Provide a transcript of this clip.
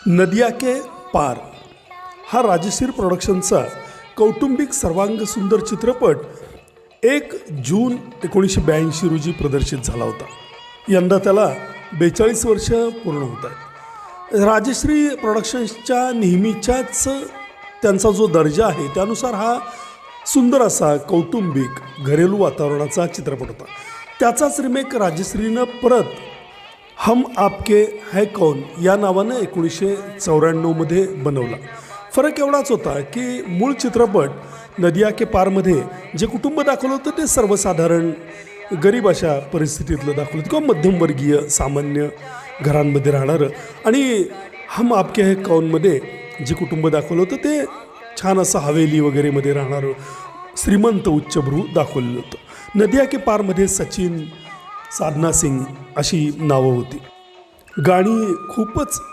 नदिया के पार हा राजश्री प्रोडक्शनचा कौटुंबिक सर्वांग सुंदर चित्रपट 1 जून 1982 रोजी प्रदर्शित झाला होता. यंदा त्याला 42 वर्ष पूर्ण होत आहेत. राजश्री प्रोडक्शन्सच्या नेहमीच्याच त्यांचा जो दर्जा आहे त्यानुसार हा सुंदर असा कौटुंबिक घरेलू वातावरणाचा चित्रपट होता. त्याचाच रिमेक राजश्रीनं परत हम आपके है कौन या नावानं 1994मध्ये बनवला. फरक एवढाच होता की मूळ चित्रपट नदिया के पारमध्ये जे कुटुंब दाखवलं होतं ते सर्वसाधारण गरीब अशा परिस्थितीतलं दाखवलं होतं किंवा मध्यमवर्गीय सामान्य घरांमध्ये राहणारं, आणि हम आपके है कौनमध्ये जे कुटुंब दाखवलं होतं ते छान असं हवेली वगैरेमध्ये राहणारं श्रीमंत उच्चभ्रू दाखवलेलं होतं. नदिया के पारमध्ये सचिन, साधना सिंग अशी नावं होती. गाणी खूपच